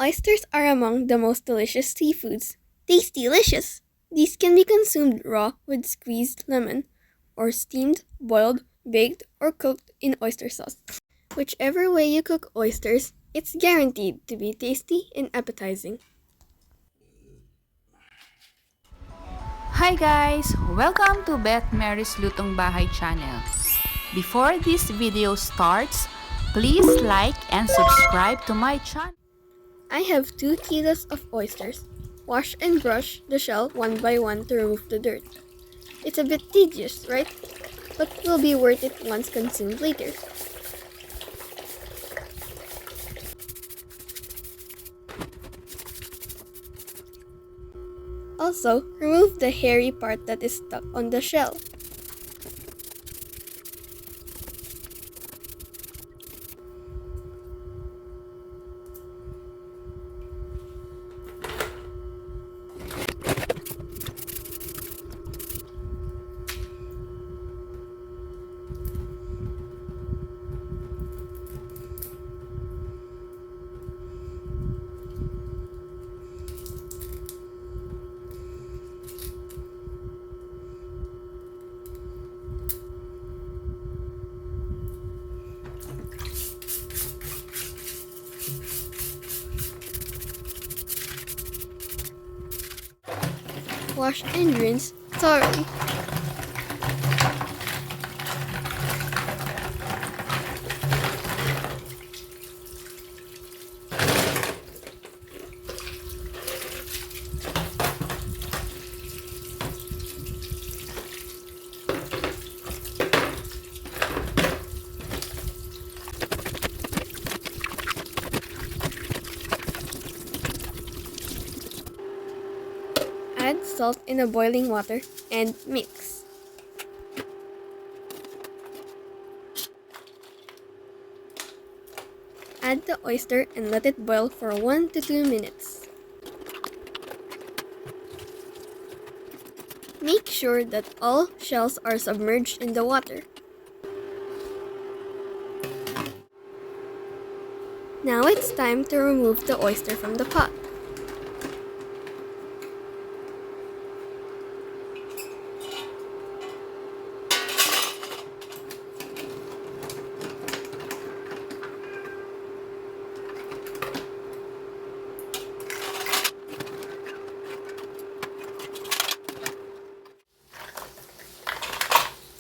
Oysters are among the most delicious seafoods. Tasty-licious! These can be consumed raw with squeezed lemon, or steamed, boiled, baked, or cooked in oyster sauce. Whichever way you cook oysters, it's guaranteed to be tasty and appetizing. Hi guys! Welcome to Beth Mary's Lutong Bahay channel. Before this video starts, please like and subscribe to my channel. I have 2 kilos of oysters. Wash and brush the shell one by one to remove the dirt. It's a bit tedious, right? But will be worth it once consumed later. Also, remove the hairy part that is stuck on the shell. Wash and rinse thoroughly. Add salt in the boiling water and mix. Add the oyster and let it boil for 1 to 2 minutes. Make sure that all shells are submerged in the water. Now it's time to remove the oyster from the pot.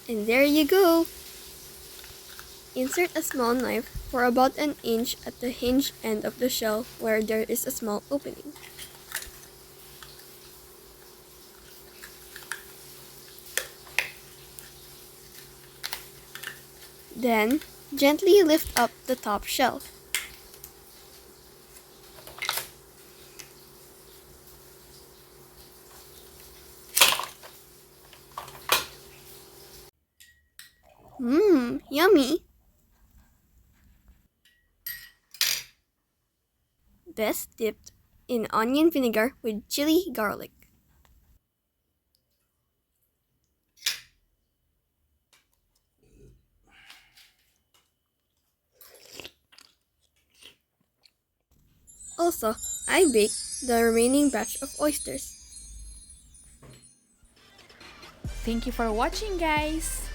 And there you go! Insert a small knife for about an inch at the hinge end of the shell where there is a small opening. Then, gently lift up the top shell. Yummy! Best dipped in onion vinegar with chili garlic. Also, I baked the remaining batch of oysters. Thank you for watching guys!